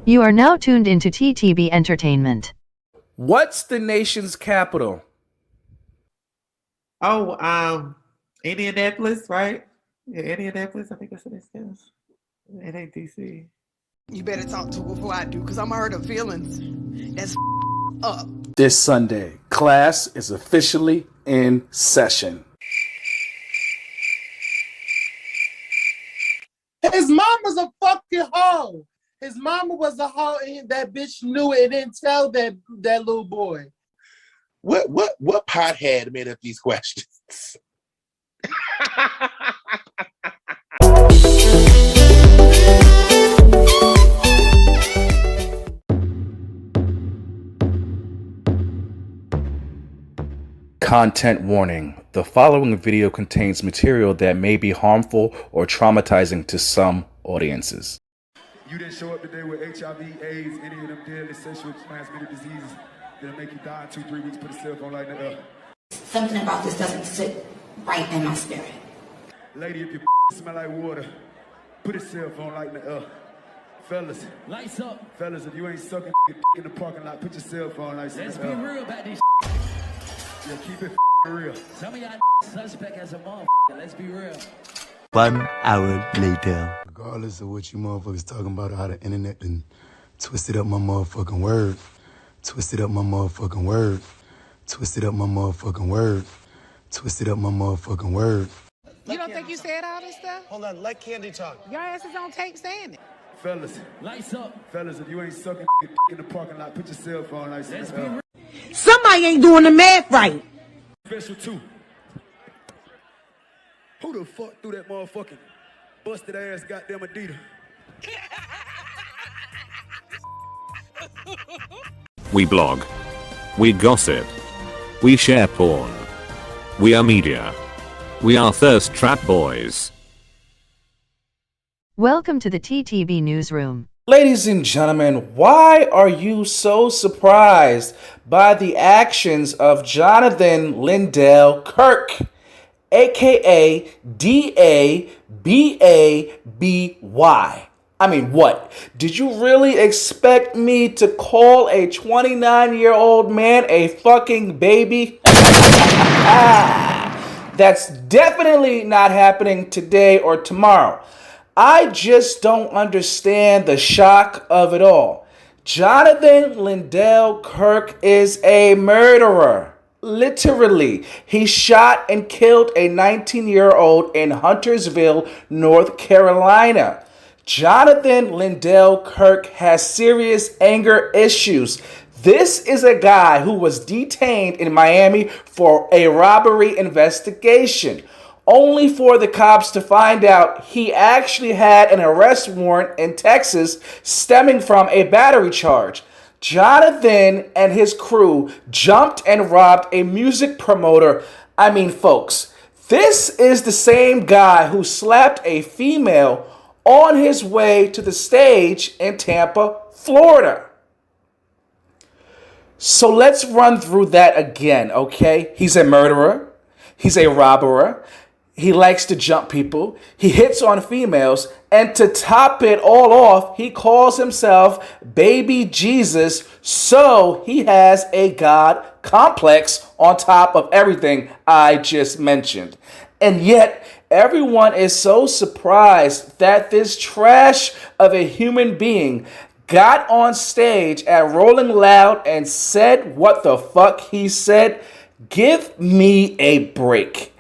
You are now tuned into TTB Entertainment. What's the nation's capital? Indianapolis, right? Yeah, Indianapolis. I think that's what it says. It ain't DC. You better talk to her before I do, because I'm hurt her feelings. That's up. This Sunday, class is officially in session. His mama's a fucking hoe. His mama was a hoe, and that bitch knew it and didn't tell that little boy. What pothead made up these questions? Content warning. The following video contains material that may be harmful or traumatizing to some audiences. You didn't show up today with HIV, AIDS, any of them deadly sexually transmitted diseases that'll make you die in 2-3 weeks. Put a cell phone light in the air. Something about this doesn't sit right in my spirit. Lady, if your smell like water, put a cell phone light in the air. Fellas, lights up. Fellas, if you ain't sucking in the parking lot, put your cell phone lights in the air. Let's be real about this. Yeah, keep it real. Some of y'all suspect as a motherfucker. Let's be real. 1 hour later. Regardless of what you motherfuckers talking about, how the internet and twisted up my motherfucking word. Twisted up my motherfucking word. Twisted up my motherfucking word. Twisted up my motherfucking word. You don't think you said all this stuff? Hold on, let Candy talk. Your ass is on tape saying it. Fellas, lights up. Fellas, if you ain't sucking in the parking lot, put your cell phone lights in the air. Somebody ain't doing the math right. Special 2. Who the fuck threw that motherfucking busted ass goddamn Adidas? We blog. We gossip. We share porn. We are media. We are thirst trap boys. Welcome to the TTB Newsroom. Ladies and gentlemen, why are you so surprised by the actions of Jonathan Lindell Kirk, aka DABABY? I mean, what? Did you really expect me to call a 29-year-old man a fucking baby? That's definitely not happening today or tomorrow. I just don't understand the shock of it all. Jonathan Lindell Kirk is a murderer. Literally, he shot and killed a 19-year-old in Huntersville, North Carolina. Jonathan Lindell Kirk has serious anger issues. This is a guy who was detained in Miami for a robbery investigation, only for the cops to find out he actually had an arrest warrant in Texas stemming from a battery charge. Jonathan and his crew jumped and robbed a music promoter. I mean, folks, this is the same guy who slapped a female on his way to the stage in Tampa, Florida. So let's run through that again, okay? He's a murderer. He's a robber. He likes to jump people. He hits on females. And to top it all off, he calls himself Baby Jesus. So he has a God complex on top of everything I just mentioned. And yet, everyone is so surprised that this trash of a human being got on stage at Rolling Loud and said what the fuck he said. Give me a break.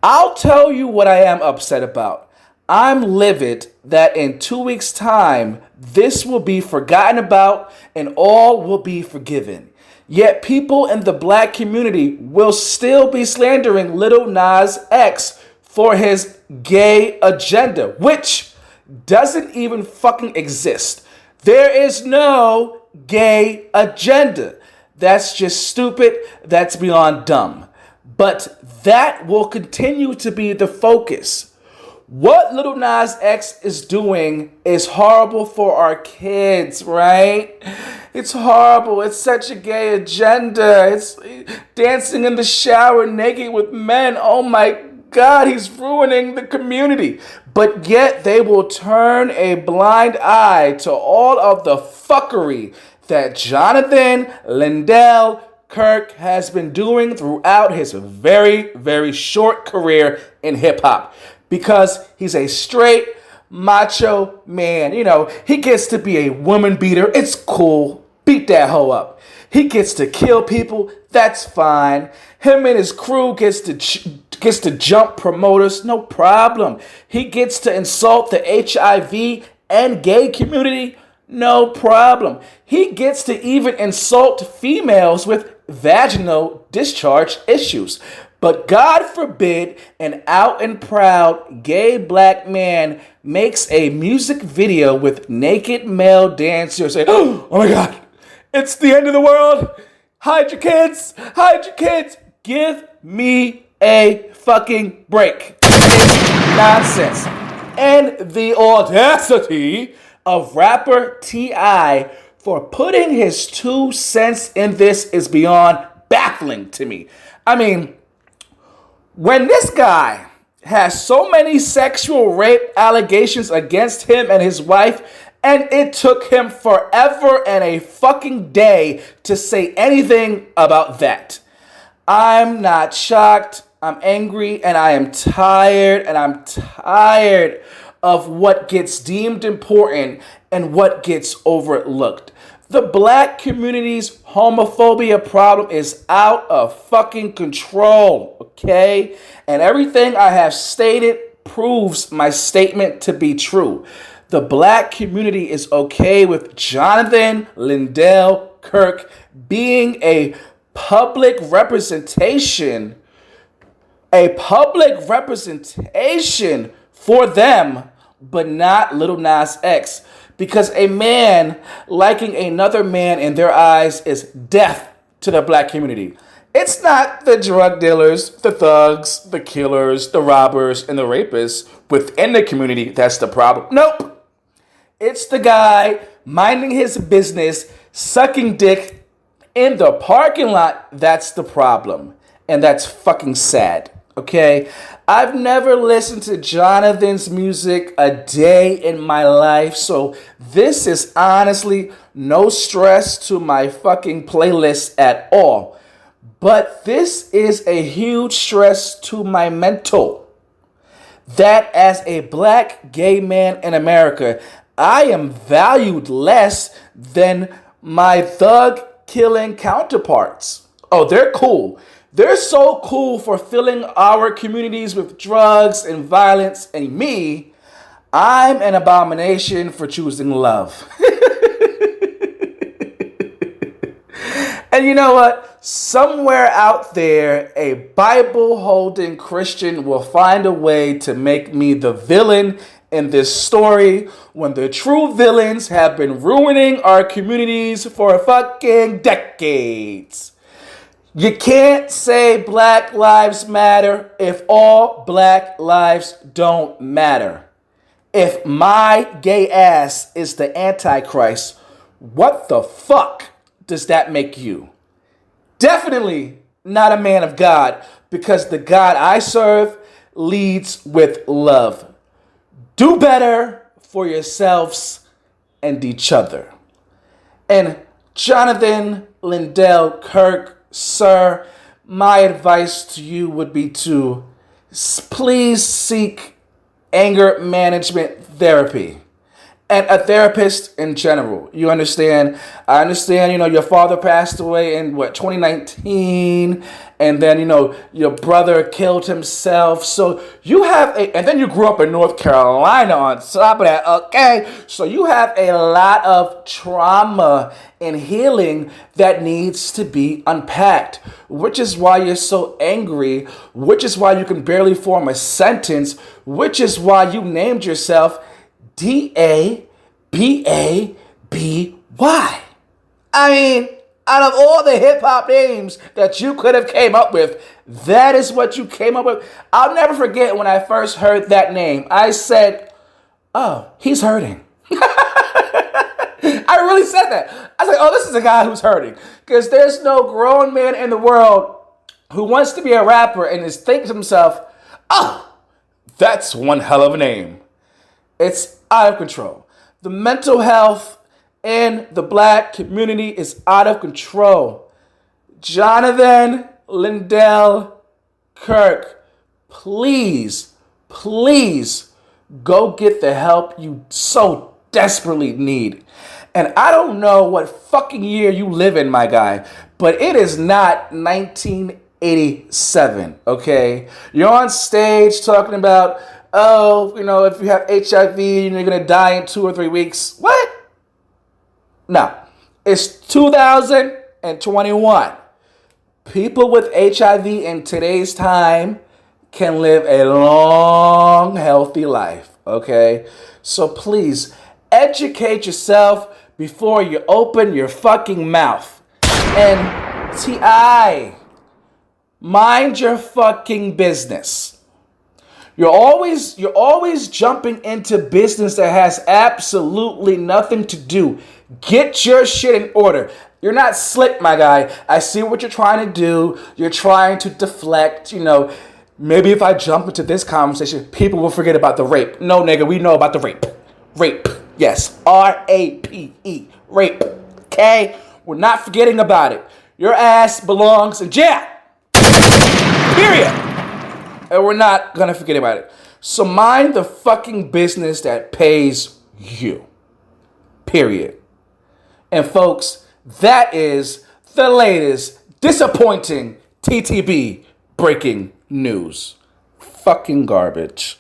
I'll tell you what I am upset about. I'm livid that in 2 weeks' time, this will be forgotten about and all will be forgiven. Yet people in the black community will still be slandering Lil Nas X for his gay agenda, which doesn't even fucking exist. There is no gay agenda. That's just stupid. That's beyond dumb. But that will continue to be the focus. What Lil Nas X is doing is horrible for our kids, right? It's horrible. It's such a gay agenda. It's dancing in the shower naked with men. Oh my God, he's ruining the community. But yet they will turn a blind eye to all of the fuckery that Jonathan Lindell Kirk has been doing throughout his very, very short career in hip hop. Because he's a straight macho man. You know, he gets to be a woman beater. It's cool. Beat that hoe up. He gets to kill people. That's fine. Him and his crew gets to jump promoters. No problem. He gets to insult the HIV and gay community. No problem. He gets to even insult females with vaginal discharge issues. But God forbid an out and proud gay black man makes a music video with naked male dancers saying, oh my God, it's the end of the world. Hide your kids. Hide your kids. Give me a fucking break. It's nonsense. And the audacity of rapper T.I. for putting his 2 cents in this is beyond baffling to me. I mean, when this guy has so many sexual rape allegations against him and his wife, and it took him forever and a fucking day to say anything about that. I'm not shocked. I'm angry and I am tired, and I'm tired of what gets deemed important and what gets overlooked. The black community's homophobia problem is out of fucking control, okay? And everything I have stated proves my statement to be true. The black community is okay with Jonathan Lindell Kirk being a public representation for them, but not Lil Nas X. Because a man liking another man in their eyes is death to the black community. It's not the drug dealers, the thugs, the killers, the robbers, and the rapists within the community that's the problem. Nope. It's the guy minding his business, sucking dick in the parking lot that's the problem. And that's fucking sad. Okay? I've never listened to Jonathan's music a day in my life, so this is honestly no stress to my fucking playlist at all. But this is a huge stress to my mental. That as a black gay man in America, I am valued less than my thug-killing counterparts. Oh, they're cool. They're so cool for filling our communities with drugs and violence, and me, I'm an abomination for choosing love. And you know what? Somewhere out there, a Bible-holding Christian will find a way to make me the villain in this story when the true villains have been ruining our communities for fucking decades. You can't say Black Lives Matter if all Black lives don't matter. If my gay ass is the Antichrist, what the fuck does that make you? Definitely not a man of God, because the God I serve leads with love. Do better for yourselves and each other. And Jonathan Lindell Kirk, sir, my advice to you would be to please seek anger management therapy and a therapist in general. You understand? I understand, your father passed away in 2019, and then, your brother killed himself. So you have and then you grew up in North Carolina on top of that, okay? So you have a lot of trauma and healing that needs to be unpacked, which is why you're so angry, which is why you can barely form a sentence, which is why you named yourself DABABY. I mean, out of all the hip-hop names that you could have came up with, that is what you came up with. I'll never forget when I first heard that name. I said, oh, he's hurting. I really said that. I was like, oh, this is a guy who's hurting. Because there's no grown man in the world who wants to be a rapper and is thinking to himself, Oh, that's one hell of a name. It's out of control. The mental health in the black community is out of control. Jonathan Lindell Kirk, please go get the help you so desperately need. And I don't know what fucking year you live in, my guy, but it is not 1987, okay? You're on stage talking about, oh, if you have HIV, you're going to die in 2 or 3 weeks. What? No. It's 2021. People with HIV in today's time can live a long, healthy life, okay? So please, educate yourself before you open your fucking mouth. And T.I., mind your fucking business. You're always jumping into business that has absolutely nothing to do. Get your shit in order. You're not slick, my guy. I see what you're trying to do. You're trying to deflect, maybe if I jump into this conversation, people will forget about the rape. No, nigga, we know about the rape. Rape. Yes. R-A-P-E. Rape. Okay? We're not forgetting about it. Your ass belongs in jail. Period. And we're not gonna forget about it. So mind the fucking business that pays you. Period. And folks, that is the latest disappointing TTB breaking news. Fucking garbage.